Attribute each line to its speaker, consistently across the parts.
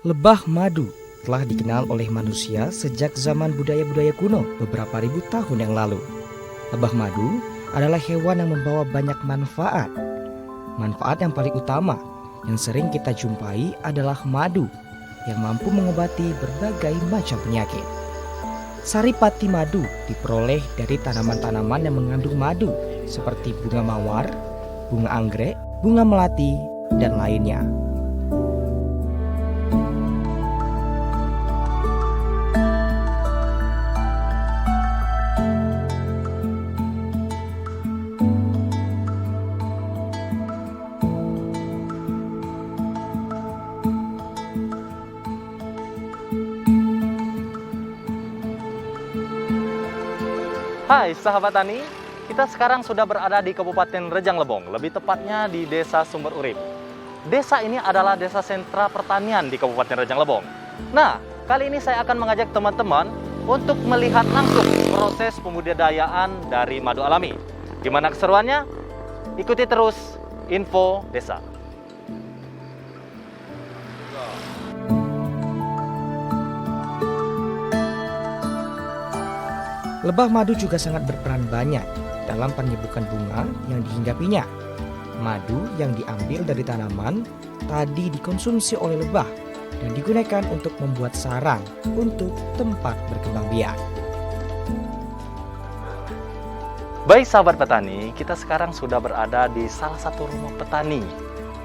Speaker 1: Lebah madu telah dikenal oleh manusia sejak zaman budaya-budaya kuno beberapa ribu tahun yang lalu. Lebah madu adalah hewan yang membawa banyak manfaat. Manfaat yang paling utama yang sering kita jumpai adalah madu yang mampu mengobati berbagai macam penyakit. Saripati madu diperoleh dari tanaman-tanaman yang mengandung madu seperti bunga mawar, bunga anggrek, bunga melati, dan lainnya.
Speaker 2: Hai sahabat tani, kita sekarang sudah berada di Kabupaten Rejang Lebong, lebih tepatnya di Desa Sumber Urip. Desa ini adalah desa sentra pertanian di Kabupaten Rejang Lebong. Nah, kali ini saya akan mengajak teman-teman untuk melihat langsung proses pembudidayaan dari madu alami. Gimana keseruannya? Ikuti terus info desa.
Speaker 1: Lebah madu juga sangat berperan banyak dalam penyembuhan bunga yang dihinggapinya. Madu yang diambil dari tanaman tadi dikonsumsi oleh lebah dan digunakan untuk membuat sarang untuk tempat berkembang biak.
Speaker 2: Baik sahabat petani, kita sekarang sudah berada di salah satu rumah petani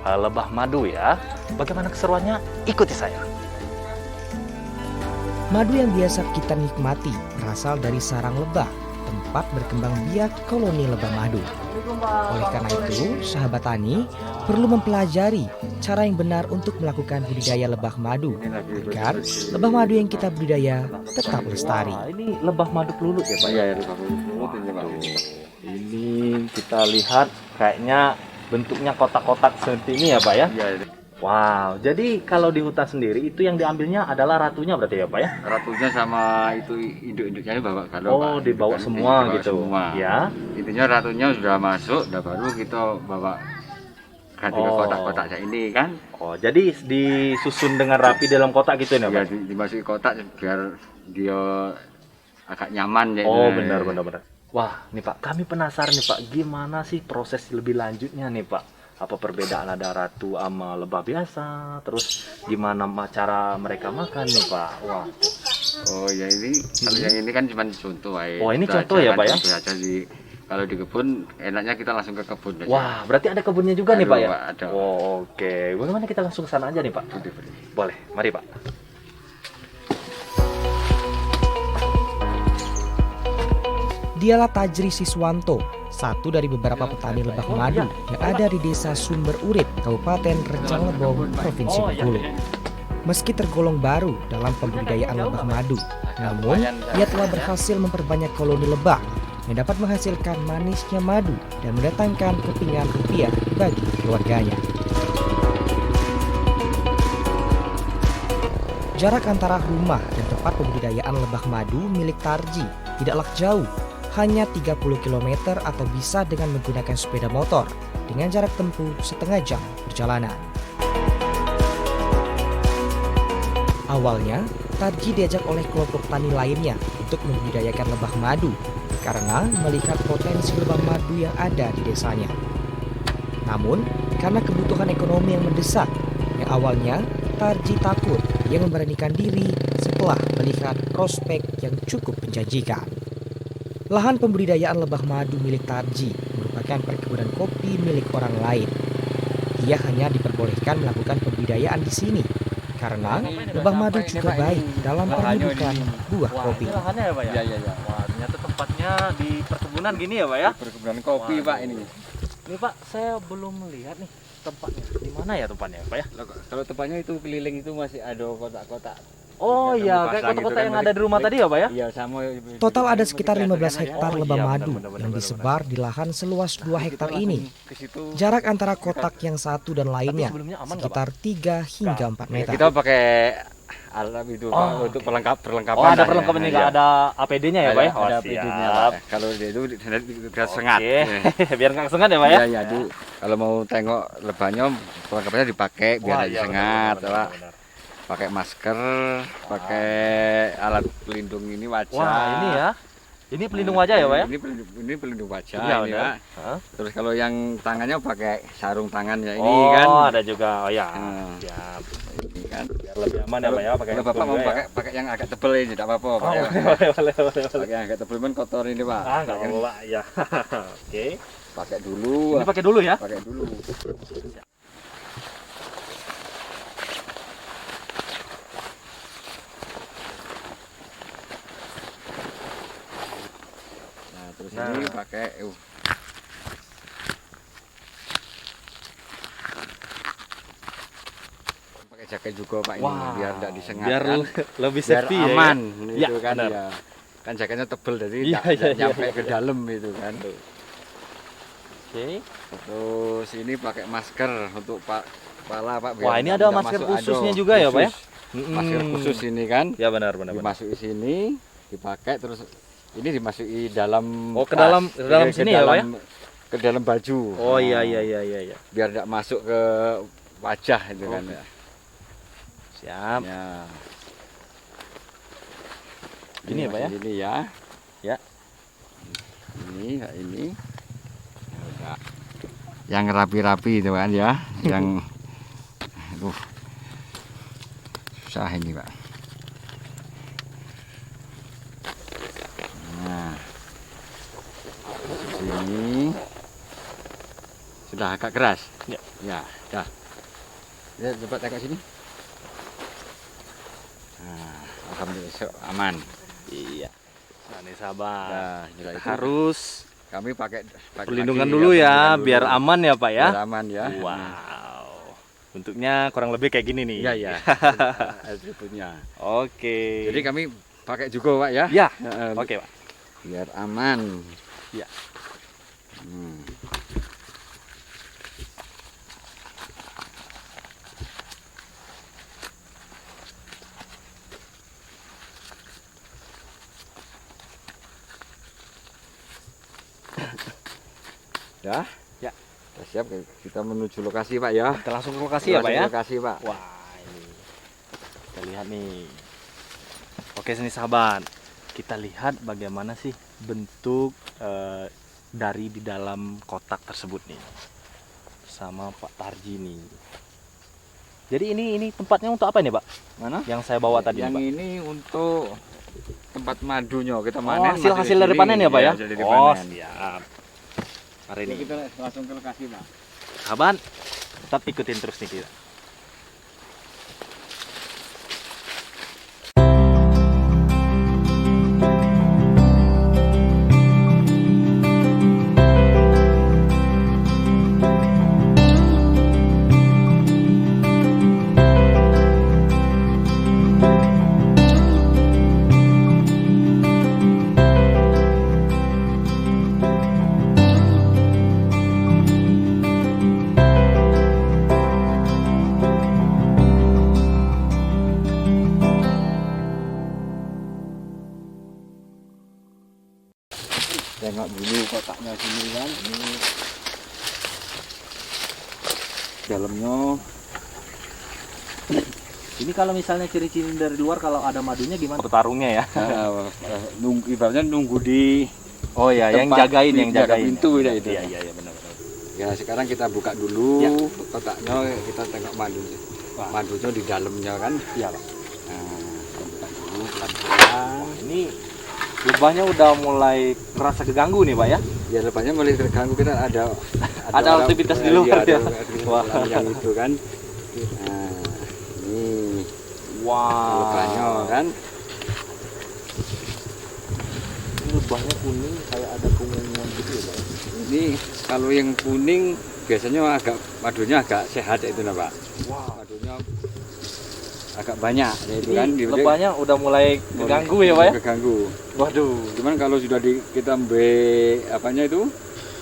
Speaker 2: lebah madu ya. Bagaimana keseruannya? Ikuti saya.
Speaker 1: Madu yang biasa kita nikmati berasal dari sarang lebah, tempat berkembang biak koloni lebah madu. Oleh karena itu, sahabat tani perlu mempelajari cara yang benar untuk melakukan budidaya lebah madu agar lebah madu yang kita budidaya tetap lestari.
Speaker 2: Wah, ini lebah madu pelulut ya Pak?
Speaker 3: Iya, lebah madu ini Pak.
Speaker 2: Ini kita lihat kayaknya bentuknya kotak-kotak seperti ini ya Pak ya?
Speaker 3: Iya.
Speaker 2: Wow, jadi kalau di hutan sendiri itu yang diambilnya adalah ratunya berarti ya Pak ya?
Speaker 3: Ratunya sama itu induk-induknya dibawa kalau
Speaker 2: Oh,
Speaker 3: Pak.
Speaker 2: dibawa
Speaker 3: Kan
Speaker 2: semua
Speaker 3: dibawa
Speaker 2: gitu.
Speaker 3: Semua.
Speaker 2: Ya.
Speaker 3: Intinya ratunya sudah masuk, udah baru kita bawa ganti ke kotak-kotaknya ini kan.
Speaker 2: Oh, jadi disusun dengan rapi dalam kotak gitu ya
Speaker 3: Ya,
Speaker 2: Pak?
Speaker 3: dimasuki kotak biar dia agak nyaman ya.
Speaker 2: Oh, benar. Wah, nih Pak, kami penasaran nih Pak, gimana sih proses lebih lanjutnya nih Pak? Apa perbedaan ada ratu sama lebah biasa? Terus gimana cara mereka makan nih Pak? Wah.
Speaker 3: Oh ya, ini kalau yang ini kan cuma contoh aja.
Speaker 2: Oh, ini
Speaker 3: Itu
Speaker 2: contoh
Speaker 3: aja
Speaker 2: ya
Speaker 3: kan,
Speaker 2: Pak ya?
Speaker 3: contoh aja kalau di kebun enaknya kita langsung ke kebun aja.
Speaker 2: Wah, berarti ada kebunnya juga nih Pak ya?
Speaker 3: Pak, ada.
Speaker 2: Oh, oke. Bagaimana kita langsung ke sana aja nih Pak? Boleh, mari Pak.
Speaker 1: Dialah Tajri Siswanto, satu dari beberapa petani lebah madu yang ada di Desa Sumber Urip, Kabupaten Rejang Lebong, Provinsi Bengkulu. Meski tergolong baru dalam pembudidayaan lebah madu, namun ia telah berhasil memperbanyak koloni lebah yang dapat menghasilkan manisnya madu dan mendatangkan kepingan rupiah bagi keluarganya. Jarak antara rumah dan tempat pembudidayaan lebah madu milik Tarji tidaklah jauh, hanya 30 km atau bisa dengan menggunakan sepeda motor dengan jarak tempuh setengah jam perjalanan. Awalnya, Tarji diajak oleh kelompok tani lainnya untuk membudidayakan lebah madu karena melihat potensi lebah madu yang ada di desanya. Namun, karena kebutuhan ekonomi yang mendesak, yang awalnya Tarji takut, ia memberanikan diri setelah melihat prospek yang cukup menjanjikan. Lahan pembudidayaan lebah madu milik Tarji merupakan perkebunan kopi milik orang lain. Ia hanya diperbolehkan melakukan pembudidayaan di sini karena lebah madu juga baik dalam penyeduhan buah kopi.
Speaker 2: Ini lahannya ya Pak ya?
Speaker 3: Iya.
Speaker 2: Wah, ternyata tempatnya di perkebunan gini ya Pak ya?
Speaker 3: Perkebunan kopi
Speaker 2: Waduh.
Speaker 3: Pak ini.
Speaker 2: Ini Pak, saya belum melihat nih tempatnya. Di mana ya tempatnya Pak ya?
Speaker 3: Kalau tempatnya itu keliling itu masih ada kotak-kotak.
Speaker 2: Oh
Speaker 3: Yang
Speaker 2: iya,
Speaker 3: kami
Speaker 2: kayak
Speaker 3: pasang
Speaker 2: kota-kota
Speaker 3: itu kan
Speaker 2: yang ada di rumah tadi ya Pak ya?
Speaker 3: Iya, sama.
Speaker 1: Total ada sekitar 15 hektar
Speaker 2: Oh,
Speaker 1: lebah
Speaker 2: iya,
Speaker 1: madu
Speaker 2: benar,
Speaker 1: yang disebar di lahan seluas 2 hektar ini.
Speaker 3: Ke situ.
Speaker 1: Jarak antara kotak yang satu dan lainnya
Speaker 2: sebelumnya aman nggak,
Speaker 1: sekitar 3 hingga 4 meter.
Speaker 3: Kita pakai alat itu Pak,
Speaker 2: Oh,
Speaker 3: untuk
Speaker 2: oke.
Speaker 3: perlengkapan.
Speaker 2: Oh, ada
Speaker 3: lah ya.
Speaker 2: perlengkapan ini,
Speaker 3: Iya.
Speaker 2: ada APD-nya ya Pak ya?
Speaker 3: Ada
Speaker 2: Oh,
Speaker 3: APD-nya
Speaker 2: siap.
Speaker 3: Pak. Kalau dia itu kita sengat.
Speaker 2: Oke, biar nggak kesengat ya Pak ya?
Speaker 3: Iya, kalau mau tengok lebahnya perlengkapannya dipakai biar
Speaker 2: Wah,
Speaker 3: aja
Speaker 2: iya,
Speaker 3: sengat,
Speaker 2: benar,
Speaker 3: Pak.
Speaker 2: benar.
Speaker 3: pakai masker, pakai alat pelindung ini wajah.
Speaker 2: Wah, ini ya. Ini pelindung wajah ya, Pak ya?
Speaker 3: Ini pelindung wajah
Speaker 2: Iya,
Speaker 3: ini,
Speaker 2: benar.
Speaker 3: Pak.
Speaker 2: Hah?
Speaker 3: Terus kalau yang tangannya pakai sarung tangan ya ini
Speaker 2: Oh,
Speaker 3: kan.
Speaker 2: ada juga. Oh ya.
Speaker 3: Nah.
Speaker 2: Siap.
Speaker 3: Ini kan.
Speaker 2: Biar lebih aman ya, Pak ya, pakai
Speaker 3: Kalau Bapak mau pakai yang agak tebel ini tidak apa-apa, Pak.
Speaker 2: Oh,
Speaker 3: ya.
Speaker 2: boleh.
Speaker 3: Pakai yang agak tebel kan kotor ini, Pak.
Speaker 2: Ah, enggak apa-apa ya. Oke.
Speaker 3: Pakai dulu.
Speaker 2: Ini pakai dulu ya.
Speaker 3: Pakai dulu. Nah, terus
Speaker 2: Nah.
Speaker 3: ini pakai pakai jaket juga Pak ini
Speaker 2: Wah,
Speaker 3: biar tidak disengat
Speaker 2: biar
Speaker 3: kan.
Speaker 2: lebih
Speaker 3: Biar
Speaker 2: safety ya.
Speaker 3: aman
Speaker 2: Ya,
Speaker 3: itu kan
Speaker 2: benar.
Speaker 3: ya. Kan jaketnya tebel jadi
Speaker 2: Iya,
Speaker 3: tidak
Speaker 2: iya,
Speaker 3: nyampe
Speaker 2: iya,
Speaker 3: ke
Speaker 2: iya.
Speaker 3: dalam itu kan.
Speaker 2: Oke.
Speaker 3: Terus ini pakai masker untuk kepala Pak. biar
Speaker 2: Wah, ini
Speaker 3: tidak
Speaker 2: ada masker
Speaker 3: masuk
Speaker 2: khususnya
Speaker 3: ado.
Speaker 2: juga ya, Pak ya?
Speaker 3: Khusus. Masker khusus ini kan.
Speaker 2: Ya benar.
Speaker 3: Dimasuki sini, dipakai terus ini dimasuki dalam
Speaker 2: Oh, ke
Speaker 3: tas.
Speaker 2: dalam sini ya, Pak ya?
Speaker 3: Ke dalam baju.
Speaker 2: Oh
Speaker 3: Nah,
Speaker 2: iya.
Speaker 3: Biar tidak masuk ke wajah itu kan
Speaker 2: Oke.
Speaker 3: ya.
Speaker 2: Siap.
Speaker 3: Ya.
Speaker 2: Ini ya, Pak ya?
Speaker 3: Ini ya.
Speaker 2: Ya.
Speaker 3: Ini ya ini. Ya, udah. Yang rapi-rapi itu kan ya, yang aduh. Susah ini, Pak. Nah. Sini. Sudah agak keras.
Speaker 2: Ya.
Speaker 3: Ya, dah. Ya, coba tengok sini. Nah, alhamdulillah aman.
Speaker 2: Iya. Nah, nih sahabat.
Speaker 3: Nah, setelah itu
Speaker 2: Harus
Speaker 3: kami pakai
Speaker 2: perlindungan
Speaker 3: lagi,
Speaker 2: dulu ya,
Speaker 3: perlindungan
Speaker 2: biar
Speaker 3: dulu.
Speaker 2: aman ya, Pak ya.
Speaker 3: Biar aman ya.
Speaker 2: Wow. Bentuknya kurang lebih kayak gini nih.
Speaker 3: Iya, iya. Atributnya.
Speaker 2: Oke.
Speaker 3: Jadi kami pakai juga, Pak ya.
Speaker 2: Ya.
Speaker 3: Heeh,
Speaker 2: Oke, Pak.
Speaker 3: biar aman.
Speaker 2: Ya.
Speaker 3: Hmm. Ya.
Speaker 2: Ya.
Speaker 3: Sudah siap kita menuju lokasi, Pak ya.
Speaker 2: Kita langsung ke lokasi ya, Pak ya.
Speaker 3: Lokasi, Pak.
Speaker 2: Wah, ini. Kita lihat nih. Oke, sini sahabat. Kita lihat bagaimana sih bentuk dari di dalam kotak tersebut nih. Sama Pak Tarji nih. Jadi ini tempatnya untuk apa nih, Pak?
Speaker 3: Mana?
Speaker 2: Yang saya bawa tadi,
Speaker 3: Yang
Speaker 2: Pak.
Speaker 3: ini untuk tempat madunya kita
Speaker 2: Oh,
Speaker 3: panen.
Speaker 2: hasil
Speaker 3: masih di
Speaker 2: dari
Speaker 3: sini.
Speaker 2: panen ya, Pak ya?
Speaker 3: hasil dari
Speaker 2: Oh,
Speaker 3: panen.
Speaker 2: siap. Hari
Speaker 3: Jadi
Speaker 2: ini.
Speaker 3: kita langsung ke lokasi, Pak.
Speaker 2: Sahabat, tetap ikutin terus nih kita.
Speaker 3: Tengok dulu kotaknya sini kan. Ini dalamnya.
Speaker 2: Ini kalau misalnya ciri-ciri dari luar kalau ada madunya gimana? Bertarungnya ya.
Speaker 3: Nunggu ibaratnya nunggu di
Speaker 2: Oh ya, yang
Speaker 3: tempat
Speaker 2: jagain, yang
Speaker 3: jaga
Speaker 2: jagain.
Speaker 3: pintu ya itu.
Speaker 2: Iya, benar.
Speaker 3: Ya sekarang kita buka dulu
Speaker 2: Ya.
Speaker 3: kotaknya, kita tengok madunya.
Speaker 2: Wah.
Speaker 3: Madunya di dalamnya kan.
Speaker 2: Iya, Pak.
Speaker 3: Nah, kita buka dulu pelan-pelan.
Speaker 2: Ini lubangnya udah mulai merasa keganggu nih, Pak ya.
Speaker 3: Ya depannya mulai terganggu, kita ada
Speaker 2: Ada aktivitas di luar
Speaker 3: ya.
Speaker 2: ya.
Speaker 3: Ada aktivitas
Speaker 2: Wah.
Speaker 3: yang itu kan. Nah, ini
Speaker 2: Wah.
Speaker 3: lubangnya kan.
Speaker 2: Ini lubangnya kuning kayak ada kuningan gitu ya, Pak.
Speaker 3: Ini kalau yang kuning biasanya madunya agak sehat itu nah, Pak.
Speaker 2: Wah.
Speaker 3: Madunya agak banyak ya itu
Speaker 2: Ini
Speaker 3: kan.
Speaker 2: lubangnya udah mulai keganggu ya, Pak ya.
Speaker 3: Keganggu.
Speaker 2: Waduh.
Speaker 3: Cuman kalau sudah kita apanya itu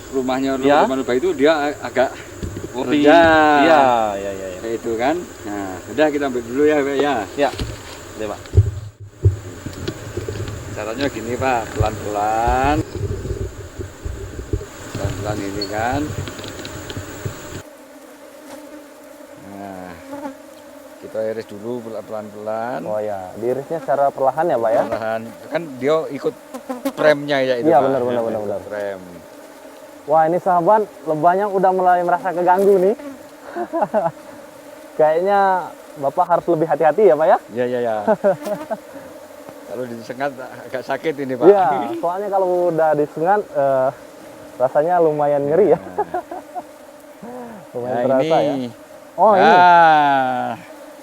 Speaker 3: rumahnya
Speaker 2: Ya.
Speaker 3: rumah lebah itu dia agak
Speaker 2: Lebih.
Speaker 3: rendah.
Speaker 2: Iya.
Speaker 3: Kayak itu kan. Nah, udah kita ambil dulu ya, Pak ya.
Speaker 2: Ya. Deh, Pak.
Speaker 3: Caranya gini, Pak, pelan-pelan. Pelan-pelan ini kan. Nah. Oke. Kita iris dulu pelan-pelan.
Speaker 2: Oh ya, diirisnya secara perlahan ya Pak ya?
Speaker 3: Perlahan. Kan dia ikut premnya ya itu
Speaker 2: Iya,
Speaker 3: Pak.
Speaker 2: benar,
Speaker 3: Ya,
Speaker 2: benar.
Speaker 3: ikut Prem.
Speaker 2: Wah ini sahabat, lebahnya udah mulai merasa keganggu nih. Kayaknya Bapak harus lebih hati-hati ya Pak ya?
Speaker 3: Iya, iya, iya. Kalau disengat agak sakit ini Pak.
Speaker 2: Iya, soalnya kalau udah disengat rasanya lumayan ngeri ya. Lumayan
Speaker 3: Nah,
Speaker 2: terasa ya.
Speaker 3: ini.
Speaker 2: Oh ini.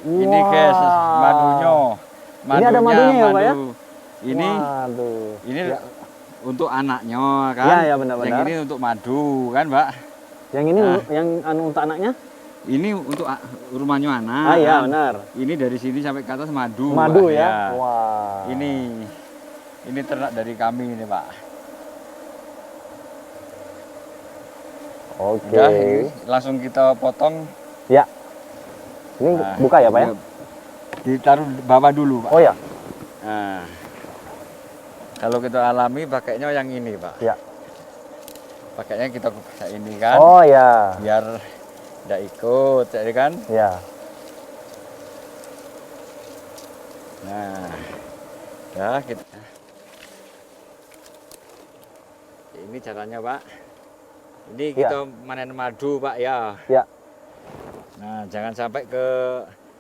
Speaker 3: Ini guys madunya.
Speaker 2: Ini ada madunya ya Pak ya?
Speaker 3: Ini
Speaker 2: Waduh.
Speaker 3: ini
Speaker 2: Ya.
Speaker 3: untuk anaknya kan.
Speaker 2: Iya, iya, benar-benar.
Speaker 3: Yang ini untuk madu kan Pak.
Speaker 2: Yang ini
Speaker 3: Nah.
Speaker 2: yang untuk anaknya?
Speaker 3: Ini untuk rumahnya anak.
Speaker 2: Ah iya
Speaker 3: kan.
Speaker 2: benar.
Speaker 3: Ini dari sini sampai ke atas madu.
Speaker 2: Madu
Speaker 3: Pak.
Speaker 2: ya.
Speaker 3: Ya.
Speaker 2: Wah.
Speaker 3: Ini ternak dari kami ini Pak.
Speaker 2: Oke.
Speaker 3: Udah, ini langsung kita potong.
Speaker 2: Ya. Ini
Speaker 3: Nah,
Speaker 2: buka ya Pak ya?
Speaker 3: Ditaruh bawah dulu Pak.
Speaker 2: Oh ya.
Speaker 3: Nah, kalau kita alami pakainya yang ini Pak.
Speaker 2: Ya.
Speaker 3: Pakainya kita kayak ini kan.
Speaker 2: Oh ya.
Speaker 3: Biar tidak ikut, jadi kan.
Speaker 2: Ya.
Speaker 3: Nah, ya kita. Ini caranya Pak. Ini
Speaker 2: Ya.
Speaker 3: kita manen madu Pak ya.
Speaker 2: Ya.
Speaker 3: Nah, jangan sampai ke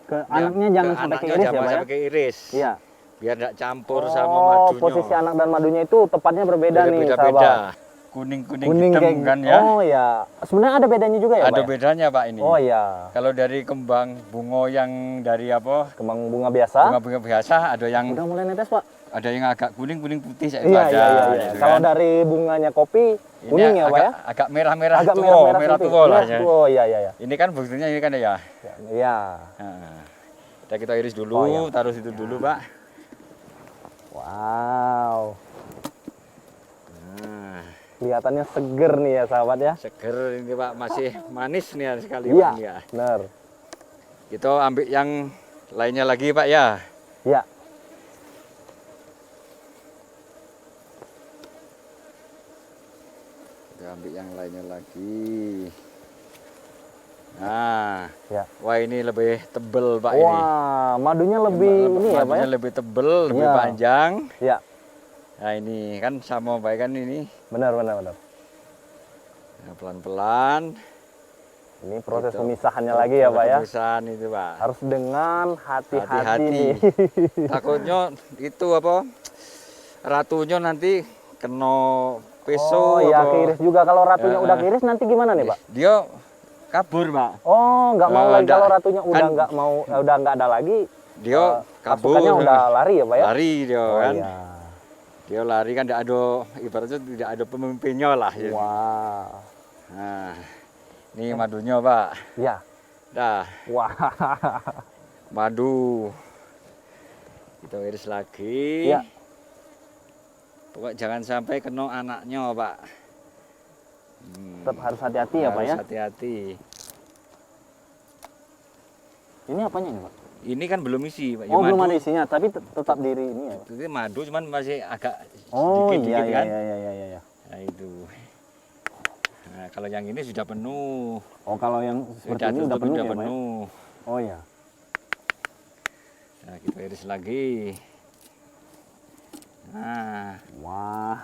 Speaker 2: Ke anaknya jangan sampai ke
Speaker 3: anaknya
Speaker 2: iris ya
Speaker 3: jangan
Speaker 2: Pak ya?
Speaker 3: sampai ke iris.
Speaker 2: Iya.
Speaker 3: Biar tidak campur sama
Speaker 2: Oh,
Speaker 3: madunya.
Speaker 2: posisi anak dan madunya itu tepatnya berbeda nih
Speaker 3: Beda-beda.
Speaker 2: sahabat.
Speaker 3: Kuning-kuning
Speaker 2: Kuning
Speaker 3: hitam
Speaker 2: kayak
Speaker 3: kan ya.
Speaker 2: Oh ya. Sebenarnya ada bedanya juga ya
Speaker 3: Ada
Speaker 2: Pak ya?
Speaker 3: bedanya Pak ini.
Speaker 2: Oh ya.
Speaker 3: Kalau dari kembang bunga yang dari apa?
Speaker 2: Kembang bunga biasa.
Speaker 3: Bunga-bunga biasa ada yang
Speaker 2: Udah mulai netes Pak?
Speaker 3: ada yang agak kuning-kuning putih saya
Speaker 2: Iya,
Speaker 3: ada.
Speaker 2: iya, iya, iya.
Speaker 3: gitu
Speaker 2: Kalau
Speaker 3: kan.
Speaker 2: dari bunganya kopi
Speaker 3: Ini
Speaker 2: kuning ya Pak ya?
Speaker 3: Agak merah-merah
Speaker 2: Agak
Speaker 3: tua,
Speaker 2: merah-merah
Speaker 3: merah
Speaker 2: putih.
Speaker 3: tua lah.
Speaker 2: Merah
Speaker 3: Ya.
Speaker 2: tua. Oh iya iya iya.
Speaker 3: Ini kan buktinya ini kan ya.
Speaker 2: Iya.
Speaker 3: Nah, kita iris dulu,
Speaker 2: Oh, iya.
Speaker 3: taruh situ dulu Pak.
Speaker 2: Wow.
Speaker 3: Nah,
Speaker 2: Kelihatannya seger nih ya sahabat ya.
Speaker 3: seger ini Pak, masih manis nih ya sekali
Speaker 2: Iya.
Speaker 3: Pak, ya.
Speaker 2: Benar.
Speaker 3: Kita ambil yang lainnya lagi Pak ya.
Speaker 2: Ya.
Speaker 3: Kita ambil yang lainnya lagi. Nah,
Speaker 2: Ya.
Speaker 3: wah ini lebih tebel Pak ini.
Speaker 2: Wah, madunya lebih ini ya Pak ya?
Speaker 3: Madunya lebih tebel, lebih
Speaker 2: Iya.
Speaker 3: panjang.
Speaker 2: Ya,
Speaker 3: Nah ini kan sama Pak kan ini.
Speaker 2: benar benar benar.
Speaker 3: Nah, pelan-pelan.
Speaker 2: Ini proses
Speaker 3: Gitu.
Speaker 2: pemisahannya lagi ya Pak ya.
Speaker 3: Pemisahan itu Pak.
Speaker 2: Harus dengan hati-hati
Speaker 3: Hati-hati.
Speaker 2: nih.
Speaker 3: Takutnya itu apa? Ratunya nanti kena
Speaker 2: Oh
Speaker 3: pisau.
Speaker 2: ya,
Speaker 3: apa.
Speaker 2: keiris juga. Kalau ratunya
Speaker 3: Ya.
Speaker 2: udah keiris nanti gimana nih Pak?
Speaker 3: Dia kabur Pak.
Speaker 2: Oh, nggak mau lagi
Speaker 3: enggak.
Speaker 2: kalau ratunya udah
Speaker 3: Kan-
Speaker 2: nggak mau, udah nggak ada lagi.
Speaker 3: Dia kabur.
Speaker 2: Pasukannya udah lari ya Pak ya?
Speaker 3: Lari dia
Speaker 2: Oh
Speaker 3: kan.
Speaker 2: iya.
Speaker 3: Dia lari kan tidak ada, ibaratnya tidak ada pemimpinnya lah. Ya.
Speaker 2: Wah.
Speaker 3: Nah, ini madunya Pak.
Speaker 2: Ya.
Speaker 3: Dah,
Speaker 2: Wah.
Speaker 3: madu. Kita iris lagi.
Speaker 2: Ya.
Speaker 3: Pokoknya jangan sampai kena anaknya Pak.
Speaker 2: Tetap harus hati-hati ya Pak ya.
Speaker 3: Harus hati-hati.
Speaker 2: Ini apanya nih Pak?
Speaker 3: Ini kan belum isi Pak. Ya,
Speaker 2: Oh, belum
Speaker 3: madu.
Speaker 2: ada isinya, tapi tetap diri ini ya Pak.
Speaker 3: Itu madu cuman masih agak
Speaker 2: Oh
Speaker 3: sedikit-dikit
Speaker 2: iya,
Speaker 3: kan.
Speaker 2: iya iya iya iya iya.
Speaker 3: Nah itu. Nah kalau yang ini sudah penuh.
Speaker 2: Oh, kalau yang seperti ini udah
Speaker 3: tutup,
Speaker 2: penuh
Speaker 3: udah
Speaker 2: ya Pak ya?
Speaker 3: penuh.
Speaker 2: Oh iya.
Speaker 3: Nah kita iris lagi. Nah,
Speaker 2: Wah.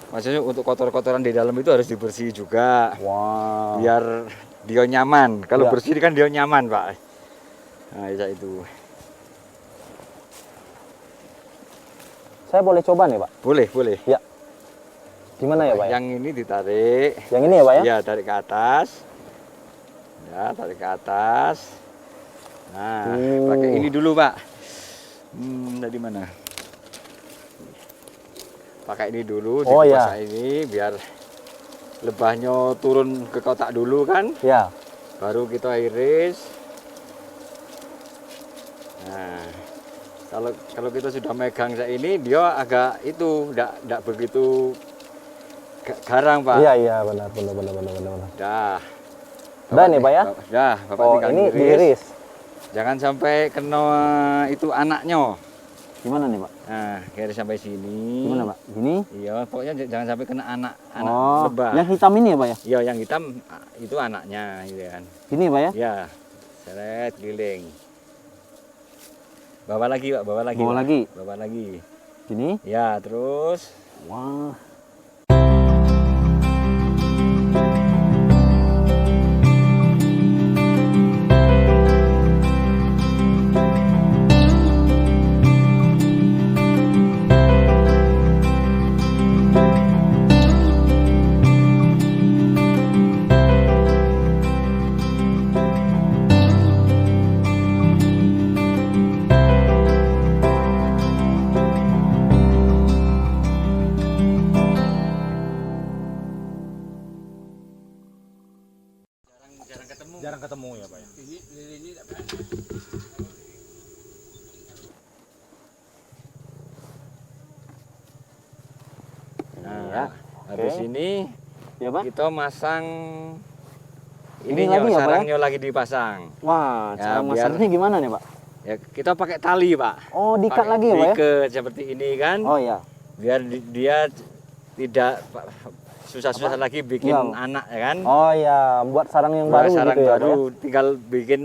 Speaker 3: maksudnya untuk kotor-kotoran di dalam itu harus dibersih juga.
Speaker 2: Wow.
Speaker 3: Biar dia nyaman. Kalau
Speaker 2: Ya.
Speaker 3: bersih kan dia nyaman Pak. Nah itu.
Speaker 2: Saya boleh coba nih Pak?
Speaker 3: Boleh, boleh.
Speaker 2: Ya. Gimana ya Pak ya?
Speaker 3: Yang ini ditarik.
Speaker 2: Yang ini ya Pak ya?
Speaker 3: Ya, tarik ke atas. Ya, tarik ke atas. Nah, pakai ini dulu, Pak. Dari mana? Pakai ini dulu,
Speaker 2: Oh,
Speaker 3: dikupas
Speaker 2: ya.
Speaker 3: ini biar lebahnya turun ke kotak dulu kan.
Speaker 2: Ya.
Speaker 3: Baru kita iris. Nah, kalau kita sudah megang kayak ini, dia agak itu, enggak begitu garang, Pak.
Speaker 2: Iya iya benar benar benar benar benar.
Speaker 3: Dah.
Speaker 2: Udah nih, Pak ya?
Speaker 3: Dah, Bapak
Speaker 2: Oh,
Speaker 3: tinggal
Speaker 2: ini
Speaker 3: iris.
Speaker 2: diiris.
Speaker 3: Jangan sampai kena itu anaknya.
Speaker 2: Gimana nih, Pak?
Speaker 3: Nah, garis sampai sini.
Speaker 2: Gimana, Pak? Gini?
Speaker 3: Iya, pokoknya jangan sampai kena anak
Speaker 2: Oh,
Speaker 3: lebah.
Speaker 2: yang hitam ini ya, Pak ya?
Speaker 3: Iya, yang hitam itu anaknya, gitu kan.
Speaker 2: Gini, Pak ya?
Speaker 3: Ya, seret keliling. Bawa lagi, Pak, bawa lagi.
Speaker 2: Bawa
Speaker 3: Pak.
Speaker 2: lagi?
Speaker 3: Bawa lagi.
Speaker 2: Gini?
Speaker 3: Ya, terus.
Speaker 2: Wah.
Speaker 4: Jarang ketemu ya Pak ya.
Speaker 3: Nah,
Speaker 2: Ya,
Speaker 3: habis
Speaker 2: oke.
Speaker 3: ini
Speaker 2: Ya, Pak?
Speaker 3: kita masang
Speaker 2: Ini
Speaker 3: ini
Speaker 2: lagi ya, Pak, ya?
Speaker 3: sarangnya lagi dipasang.
Speaker 2: Wah,
Speaker 3: Ya,
Speaker 2: cara
Speaker 3: biar-
Speaker 2: masaknya gimana nih, Pak?
Speaker 3: Ya, kita pakai tali, Pak.
Speaker 2: Oh, diikat
Speaker 3: Pakai
Speaker 2: lagi ya, Pak ya?
Speaker 3: diikat seperti ini kan.
Speaker 2: Oh iya.
Speaker 3: Biar dia tidak susah-susah lagi bikin
Speaker 2: Ya.
Speaker 3: anak ya kan.
Speaker 2: Oh iya, buat sarang yang
Speaker 3: Buat
Speaker 2: baru
Speaker 3: sarang
Speaker 2: gitu ya, Pak
Speaker 3: baru
Speaker 2: ya?
Speaker 3: tinggal bikin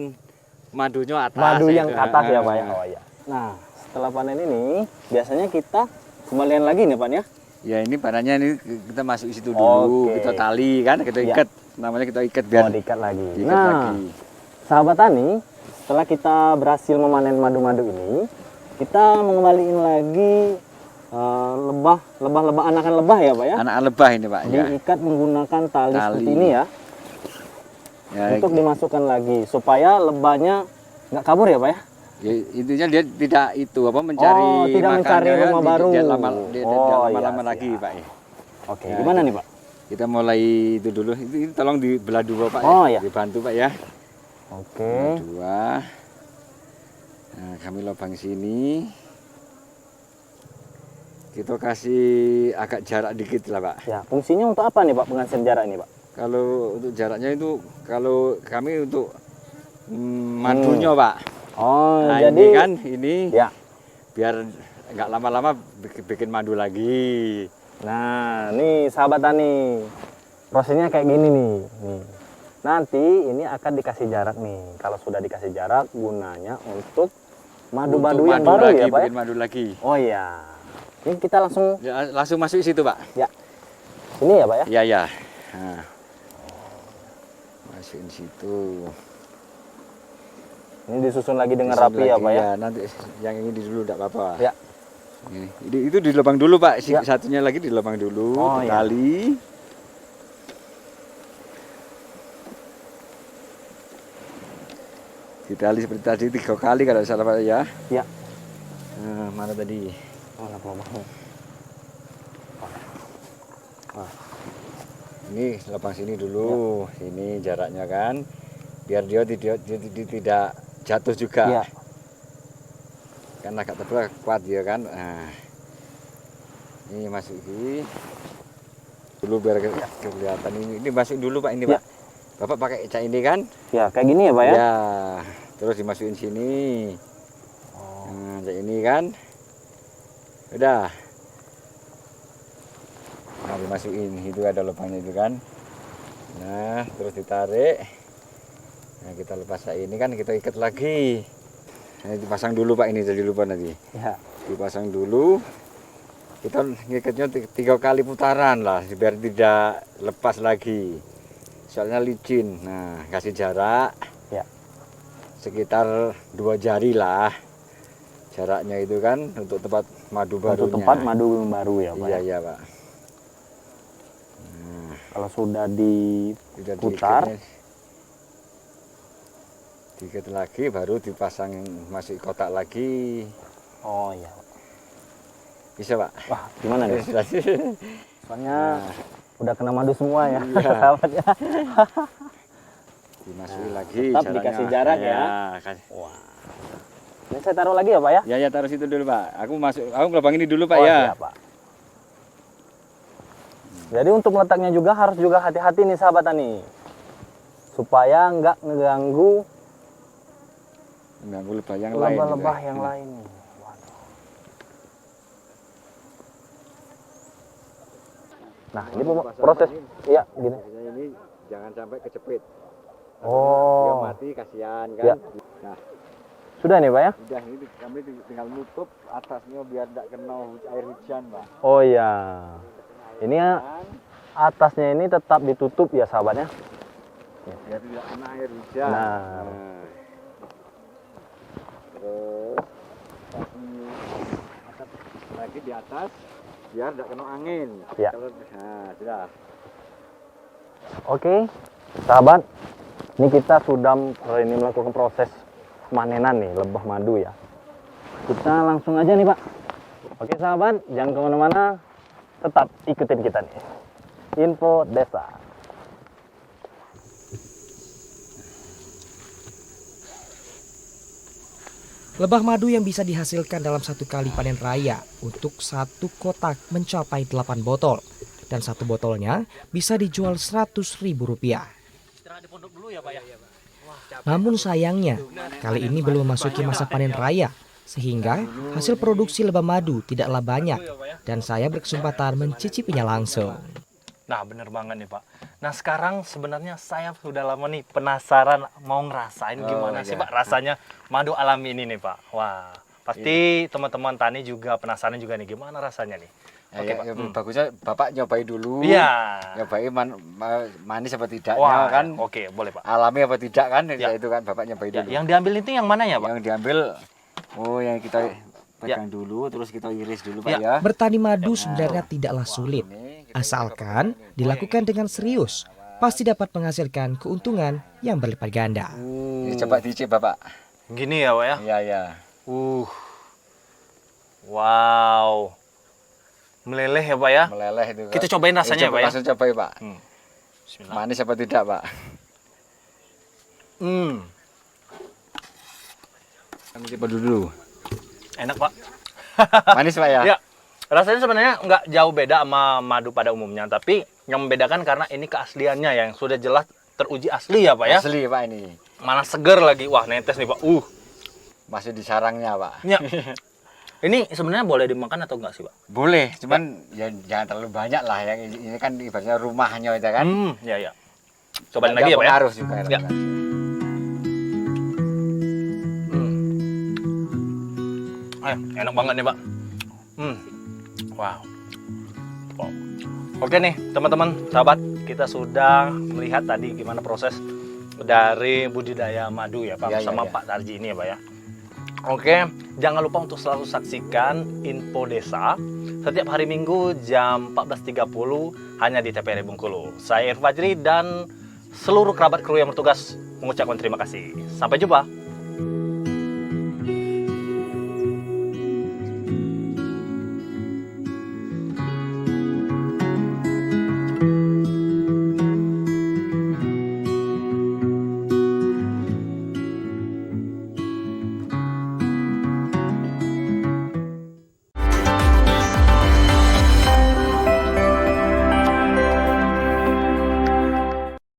Speaker 3: madunya atas.
Speaker 2: Madu
Speaker 3: ya
Speaker 2: yang
Speaker 3: itu.
Speaker 2: atas ya,
Speaker 3: Ah,
Speaker 2: Pak ya? Oh iya. Nah, setelah panen ini, biasanya kita kembalian lagi nih, Pak ya?
Speaker 3: Ya ini barangnya ini kita masuk situ dulu,
Speaker 2: Oke.
Speaker 3: kita tali kan, kita
Speaker 2: Ya.
Speaker 3: ikat. Namanya kita ikat biar
Speaker 2: Oh, diikat lagi.
Speaker 3: diikat
Speaker 2: Nah,
Speaker 3: lagi.
Speaker 2: sahabat tani, setelah kita berhasil memanen madu-madu ini, kita mengembalikan lagi lebah anakan lebah ya, Pak ya?
Speaker 3: Anak lebah ini, Pak. Ya.
Speaker 2: Diikat menggunakan tali
Speaker 3: Tali.
Speaker 2: seperti ini ya,
Speaker 3: Ya,
Speaker 2: untuk dimasukkan lagi supaya lebahnya nggak kabur ya, Pak ya?
Speaker 3: ya, intinya dia tidak itu apa mencari
Speaker 2: Oh, tidak
Speaker 3: makannya
Speaker 2: mencari
Speaker 3: kan,
Speaker 2: rumah baru.
Speaker 3: Dia lama-lama
Speaker 2: iya,
Speaker 3: lagi,
Speaker 2: siap.
Speaker 3: Pak. Ya.
Speaker 2: Oke,
Speaker 3: Ya,
Speaker 2: gimana nih, Pak?
Speaker 3: Kita mulai itu dulu. Itu tolong dibelah dua, Pak.
Speaker 2: Oh,
Speaker 3: ya.
Speaker 2: ya.
Speaker 3: Dibantu, Pak ya.
Speaker 2: Oke.
Speaker 3: Dua. Nah, kami lubang sini. Kita kasih agak jarak dikit lah, Pak.
Speaker 2: Ya, fungsinya untuk apa nih, Pak, pengasihan jarak ini, Pak?
Speaker 3: Kalau untuk jaraknya itu, kalau kami untuk madunya, Pak.
Speaker 2: Oh,
Speaker 3: Nah,
Speaker 2: jadi
Speaker 3: ini kan, ini
Speaker 2: ya.
Speaker 3: biar nggak lama-lama bikin madu lagi.
Speaker 2: Nah, nih sahabat tani, prosesnya kayak gini nih. Nanti ini akan dikasih jarak nih. Kalau sudah dikasih jarak, gunanya untuk madu-madu
Speaker 3: Untuk
Speaker 2: yang
Speaker 3: madu
Speaker 2: baru
Speaker 3: lagi,
Speaker 2: ya, Pak? Ya?
Speaker 3: bikin madu lagi.
Speaker 2: Oh iya. Ini kita langsung
Speaker 3: Ya, langsung masuk situ, Pak.
Speaker 2: ini ya, Pak ya?
Speaker 3: Iya, ya. Nah. Masukin situ.
Speaker 2: Ini disusun lagi dengan
Speaker 3: Disusun
Speaker 2: rapi ya,
Speaker 3: lagi,
Speaker 2: Pak ya?
Speaker 3: Nanti yang ini dulu enggak apa-apa.
Speaker 2: Ya.
Speaker 3: Itu di lubang dulu, Pak.
Speaker 2: Ya.
Speaker 3: Satunya lagi di lubang dulu,
Speaker 2: Oh, iya.
Speaker 3: tali. Ditali seperti tadi 3 kali kalau salah, Pak ya.
Speaker 2: Ya.
Speaker 3: Nah, mana tadi?
Speaker 2: Mana pelubangnya?
Speaker 3: Ini lubang sini dulu. Sini jaraknya kan. Biar dia tidak jatuh juga.
Speaker 2: Ya.
Speaker 3: Kan agak tebal kuat dia kan. Nah. Ini masuki dulu biar kelihatan ini masuk dulu, Pak, ini,
Speaker 2: Ya.
Speaker 3: Pak. Bapak pakai cak ini kan?
Speaker 2: Ya, kayak gini ya, Pak ya?
Speaker 3: Ya. Terus dimasukin sini.
Speaker 2: Oh.
Speaker 3: Nah, cak ini kan. Udah. Nah, dimasukin itu ada lubangnya itu kan. Nah, terus ditarik. Nah, kita lepas cak ini kan, kita ikat lagi. Nah, dipasang dulu, Pak, ini jadi lupa nanti.
Speaker 2: Ya.
Speaker 3: Dipasang dulu. Kita ngikatnya 3 kali putaran lah biar tidak lepas lagi. Soalnya licin. Nah, kasih jarak.
Speaker 2: Ya.
Speaker 3: Sekitar 2 jari lah. Jaraknya itu kan untuk tempat madu barunya.
Speaker 2: Untuk tempat madu baru ya, Pak
Speaker 3: Iya,
Speaker 2: ya?
Speaker 3: iya, Pak. Nah,
Speaker 2: Kalau sudah
Speaker 3: sudah
Speaker 2: diputar,
Speaker 3: diikat lagi baru dipasang masuk kotak lagi.
Speaker 2: oh iya.
Speaker 3: Bisa, Pak?
Speaker 2: Wah, gimana nih? Soalnya
Speaker 3: Nah,
Speaker 2: udah kena madu semua ya,
Speaker 3: Iya.
Speaker 2: sahabat ya.
Speaker 3: dimasukin
Speaker 2: Nah,
Speaker 3: lagi
Speaker 2: tetap
Speaker 3: jaraknya.
Speaker 2: dikasih jarak ya.
Speaker 3: Wah.
Speaker 2: Ini saya taruh lagi ya, Pak ya?
Speaker 3: Ya taruh situ dulu, Pak. Aku ngelubang ini dulu, Pak
Speaker 2: Oh,
Speaker 3: ya.
Speaker 2: siap, Pak. Jadi untuk meletaknya juga harus juga hati-hati nih sahabat tani, supaya nggak ngeganggu
Speaker 3: Mengganggu lebah yang lain.
Speaker 2: lebah-lebah
Speaker 3: juga.
Speaker 2: yang lain nih. Waduh. Nah, ini proses iya gini.
Speaker 3: Biasanya ini jangan sampai kecepit. Dia
Speaker 2: Oh.
Speaker 3: mati kasihan kan.
Speaker 2: Ya.
Speaker 3: Nah,
Speaker 2: Sudah nih, Pak ya?
Speaker 3: udah ini kami tinggal nutup atasnya biar tidak kena air hujan, Pak.
Speaker 2: Oh iya. Ini ya,
Speaker 3: Kan,
Speaker 2: atasnya ini tetap ditutup ya, sahabatnya.
Speaker 3: biar tidak kena air hujan.
Speaker 2: Nah.
Speaker 3: Terus kasih atap lagi di atas biar tidak kena angin.
Speaker 2: Ya.
Speaker 3: Nah, sudah.
Speaker 2: Oke, sahabat. Ini kita sudah ini melakukan proses pemanenan nih lebah madu ya. Kita langsung aja nih, Pak. Oke, sahabat, jangan kemana-mana. Tetap ikutin kita nih. Info Desa.
Speaker 1: Lebah madu yang bisa dihasilkan dalam satu kali panen raya untuk satu kotak mencapai 8 botol. Dan satu botolnya bisa dijual Rp100.000.
Speaker 2: Istirahat di pondok dulu ya, Pak ya.
Speaker 1: Namun sayangnya, kali ini belum memasuki masa panen raya, sehingga hasil produksi lebah madu tidaklah banyak, dan saya berkesempatan mencicipinya langsung.
Speaker 2: Nah, bener banget nih, Pak. Nah, sekarang sebenarnya saya sudah lama nih penasaran mau ngerasain gimana sih,
Speaker 3: iya.
Speaker 2: Pak, rasanya madu alami ini nih, Pak. Wah, pasti teman-teman tani juga penasaran juga nih gimana rasanya nih. Oke, Pak.
Speaker 3: Bagusnya Bapak nyobain dulu.
Speaker 2: Iya.
Speaker 3: Nyobain manis apa tidaknya
Speaker 2: Wah,
Speaker 3: kan.
Speaker 2: oke, boleh, Pak.
Speaker 3: Alami apa tidak kan.
Speaker 2: Ya.
Speaker 3: Itu kan Bapak nyobain
Speaker 2: Ya,
Speaker 3: dulu.
Speaker 2: yang diambil itu yang mana ya, Pak?
Speaker 3: Yang diambil, yang kita pegang dulu, terus kita iris dulu, Pak
Speaker 2: Ya.
Speaker 3: ya.
Speaker 1: Bertani madu sebenarnya tidaklah sulit, asalkan dilakukan dengan serius, pasti dapat menghasilkan keuntungan yang berlipat ganda.
Speaker 3: Ini coba dicip Bapak.
Speaker 2: Gini ya, Pak ya?
Speaker 3: Iya, iya.
Speaker 2: Wow. Meleleh ya, Pak ya?
Speaker 3: Meleleh itu.
Speaker 2: Kita cobain rasanya ya, Pak ya?
Speaker 3: Langsung cobain, Pak.
Speaker 2: Bismillah.
Speaker 3: Manis apa tidak, Pak? Kami coba dulu.
Speaker 2: Enak, Pak.
Speaker 3: Manis, Pak ya?
Speaker 2: Ya, rasanya sebenarnya nggak jauh beda sama madu pada umumnya, tapi yang membedakan karena ini keasliannya yang sudah jelas teruji asli ya, Pak ya.
Speaker 3: Asli, Pak ini.
Speaker 2: Mana seger lagi, wah netes nih, Pak.
Speaker 3: Masih di sarangnya, Pak.
Speaker 2: Ya. Ini sebenarnya boleh dimakan atau enggak sih, Pak?
Speaker 3: Boleh, cuman ya jangan terlalu banyak lah ya. Ini kan ibaratnya rumahnya itu kan.
Speaker 2: Ya, ya. Cobain
Speaker 3: Nggak
Speaker 2: lagi ya, Pak ya.
Speaker 3: pengaruh juga.
Speaker 2: Ya. Enak banget nih, Pak. Wow. Oke nih, teman-teman, sahabat, kita sudah melihat tadi gimana proses dari budidaya madu ya, Pak,
Speaker 3: Ya,
Speaker 2: bersama
Speaker 3: ya.
Speaker 2: Pak Tarji ini ya, Pak ya. Oke, jangan lupa untuk selalu saksikan Info Desa setiap hari Minggu jam 14.30 hanya di TPRI Bengkulu. Saya Irfajri dan seluruh kerabat kru yang bertugas mengucapkan terima kasih. Sampai jumpa.